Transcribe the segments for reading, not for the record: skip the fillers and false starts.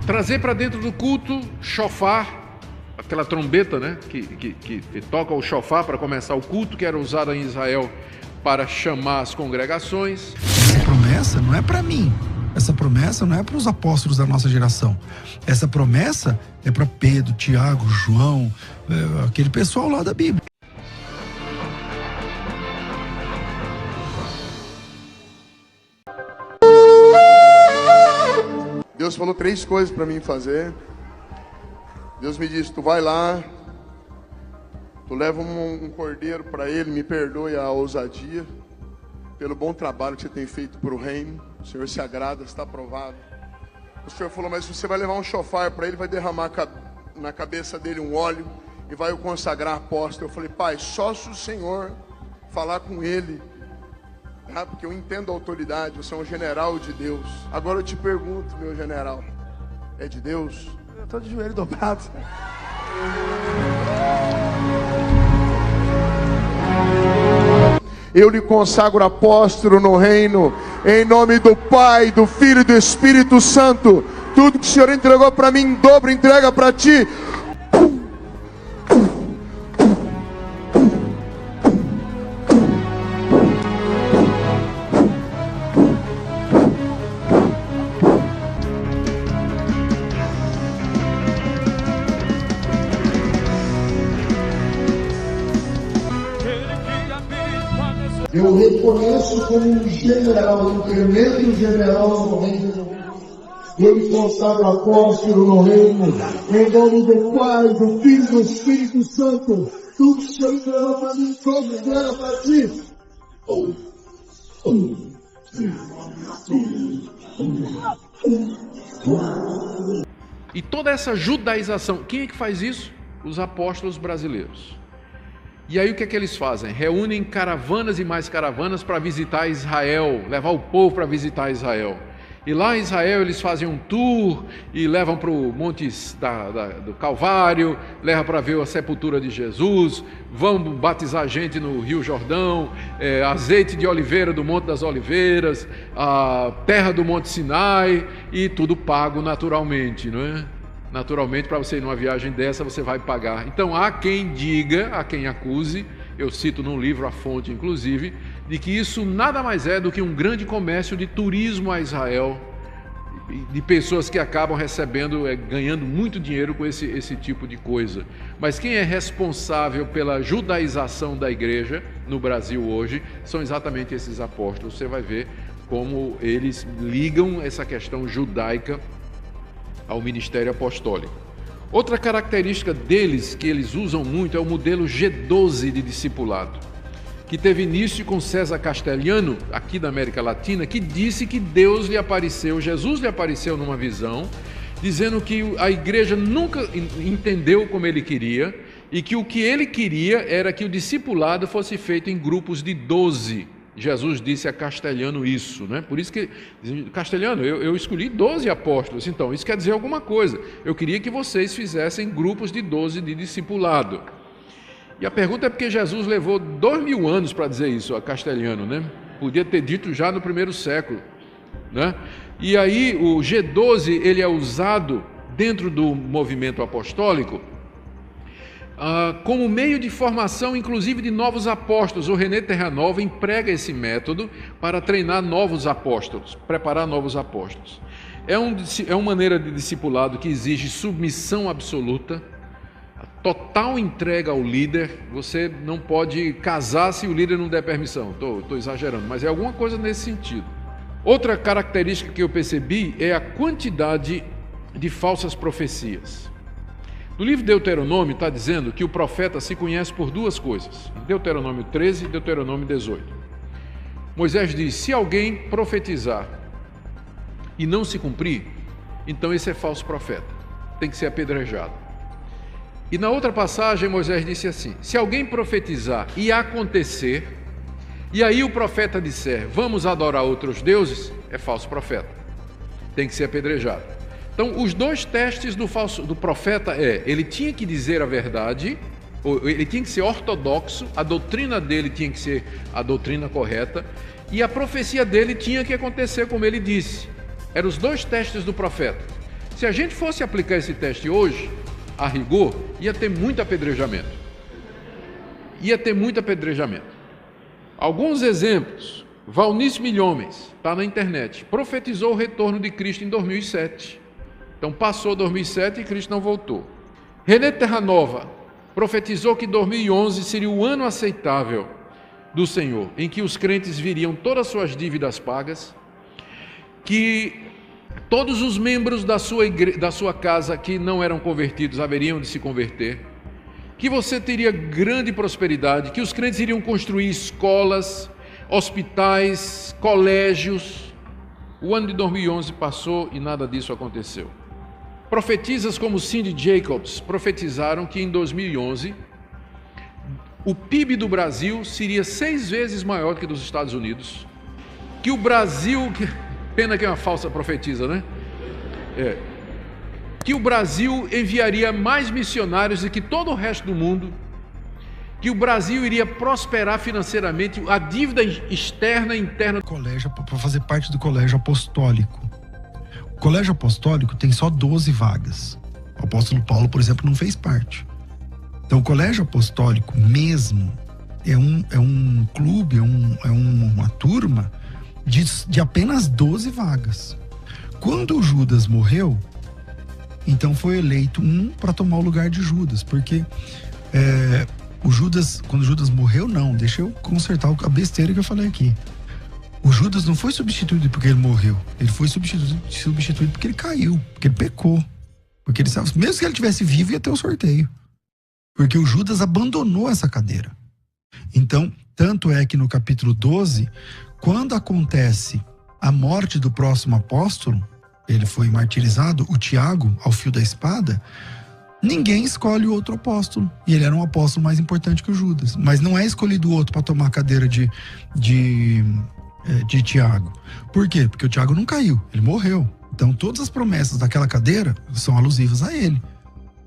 Trazer para dentro do culto shofar, aquela trombeta, né, que toca o shofar para começar o culto, que era usada em Israel para chamar as congregações. Essa promessa não é para mim. Essa promessa não é para os apóstolos da nossa geração. Essa promessa é para Pedro, Tiago, João, aquele pessoal lá da Bíblia. Deus falou 3 coisas para mim fazer. Deus me disse: tu vai lá, tu leva um cordeiro para ele, me perdoe a ousadia, pelo bom trabalho que você tem feito para o reino. O Senhor se agrada, está aprovado. O Senhor falou: mas você vai levar um shofar para ele, vai derramar na cabeça dele um óleo e vai o consagrar apóstolo. Eu falei: pai, só se o Senhor falar com ele, tá? Porque eu entendo a autoridade, você é um general de Deus. Agora eu te pergunto, meu general, é de Deus? Eu estou de joelho dobrado. Eu lhe consagro apóstolo no reino, em nome do Pai, do Filho e do Espírito Santo. Tudo que o Senhor entregou para mim, em dobro, entrega para ti. Eu reconheço como um general, um tremendo general no reino. Eu me consagro apóstolo no reino, em nome do Pai, do Filho e do Espírito Santo. Tudo que o Senhor entregou para mim, todo entrega para ti. E toda essa judaização, quem é que faz isso? Os apóstolos brasileiros. E aí o que é que eles fazem? Reúnem caravanas e mais caravanas para visitar Israel, levar o povo para visitar Israel. E lá em Israel eles fazem um tour e levam para o Monte do Calvário, levam para ver a sepultura de Jesus, vão batizar gente no Rio Jordão, azeite de oliveira do Monte das Oliveiras, a terra do Monte Sinai, e tudo pago naturalmente, não é? Naturalmente, para você ir numa viagem dessa, você vai pagar. Então, há quem diga, há quem acuse, eu cito no livro a fonte, inclusive, de que isso nada mais é do que um grande comércio de turismo a Israel, de pessoas que acabam recebendo, ganhando muito dinheiro com esse tipo de coisa. Mas quem é responsável pela judaização da igreja no Brasil hoje são exatamente esses apóstolos. Você vai ver como eles ligam essa questão judaica ao ministério apostólico. Outra característica deles, que eles usam muito, é o modelo G12 de discipulado, que teve início com César Castelhano, aqui da América Latina, que disse que Deus lhe apareceu, Jesus lhe apareceu numa visão, dizendo que a igreja nunca entendeu como ele queria, e que o que ele queria era que o discipulado fosse feito em grupos de 12. Jesus disse a Castelhano isso, né? Por isso que, Castelhano, eu escolhi 12 apóstolos. Então, isso quer dizer alguma coisa. Eu queria que vocês fizessem grupos de 12 de discipulado. E a pergunta é porque Jesus levou 2000 anos para dizer isso a Castelhano, né? Podia ter dito já no primeiro século, né? E aí o G12, ele é usado dentro do movimento apostólico como meio de formação, inclusive, de novos apóstolos. O René Terranova emprega esse método para treinar novos apóstolos, preparar novos apóstolos. É uma maneira de discipulado que exige submissão absoluta, total entrega ao líder. Você não pode casar se o líder não der permissão. Estou exagerando, mas é alguma coisa nesse sentido. Outra característica que eu percebi é a quantidade de falsas profecias. No livro de Deuteronômio está dizendo que o profeta se conhece por 2 coisas. Deuteronômio 13 e Deuteronômio 18. Moisés diz: se alguém profetizar e não se cumprir, então esse é falso profeta, tem que ser apedrejado. E na outra passagem Moisés disse assim: se alguém profetizar e acontecer, e aí o profeta disser, vamos adorar outros deuses, é falso profeta, tem que ser apedrejado. Então, os 2 testes do profeta ele tinha que dizer a verdade, ele tinha que ser ortodoxo, a doutrina dele tinha que ser a doutrina correta, e a profecia dele tinha que acontecer como ele disse. Eram os 2 testes do profeta. Se a gente fosse aplicar esse teste hoje, a rigor, ia ter muito apedrejamento. Alguns exemplos. Valnice Milhomens, está na internet, profetizou o retorno de Cristo em 2007. Então passou 2007 e Cristo não voltou. René Terranova profetizou que 2011 seria o ano aceitável do Senhor, em que os crentes viriam todas as suas dívidas pagas, que todos os membros da sua casa que não eram convertidos haveriam de se converter, que você teria grande prosperidade, que os crentes iriam construir escolas, hospitais, colégios. O ano de 2011 passou e nada disso aconteceu. Profetisas como Cindy Jacobs profetizaram que em 2011 o PIB do Brasil seria 6 vezes maior que dos Estados Unidos, que o Brasil, pena que é uma falsa profetisa, né? Que o Brasil enviaria mais missionários do que todo o resto do mundo, que o Brasil iria prosperar financeiramente, a dívida externa e interna. Colégio, para fazer parte do colégio apostólico. O colégio apostólico tem só 12 vagas. O apóstolo Paulo, por exemplo, não fez parte. Então, o colégio apostólico mesmo é um clube, é uma turma de apenas 12 vagas. Quando o Judas morreu, então foi eleito um para tomar o lugar de Judas, porque quando Judas morreu, não, deixa eu consertar a besteira que eu falei aqui. O Judas não foi substituído porque ele morreu, ele foi substituído porque ele caiu, porque ele pecou, porque ele, mesmo que ele tivesse vivo, ia ter o sorteio, porque o Judas abandonou essa cadeira. Então, tanto é que no capítulo 12, quando acontece a morte do próximo apóstolo, ele foi martirizado, o Tiago, ao fio da espada, ninguém escolhe o outro apóstolo. E ele era um apóstolo mais importante que o Judas. Mas não é escolhido o outro para tomar a cadeira de Tiago. Por quê? Porque o Tiago não caiu, ele morreu. Então todas as promessas daquela cadeira são alusivas a ele.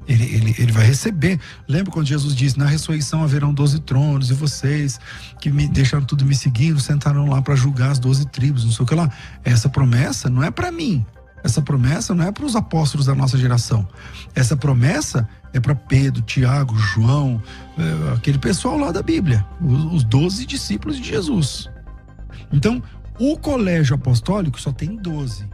Ele vai receber. Lembra quando Jesus disse: na ressurreição haverão 12 tronos, e vocês que me deixaram tudo me seguindo, sentaram lá para julgar as 12 tribos, não sei o que lá. Essa promessa não é para mim. Essa promessa não é para os apóstolos da nossa geração. Essa promessa é para Pedro, Tiago, João, aquele pessoal lá da Bíblia, os 12 discípulos de Jesus. Então, o colégio apostólico só tem 12.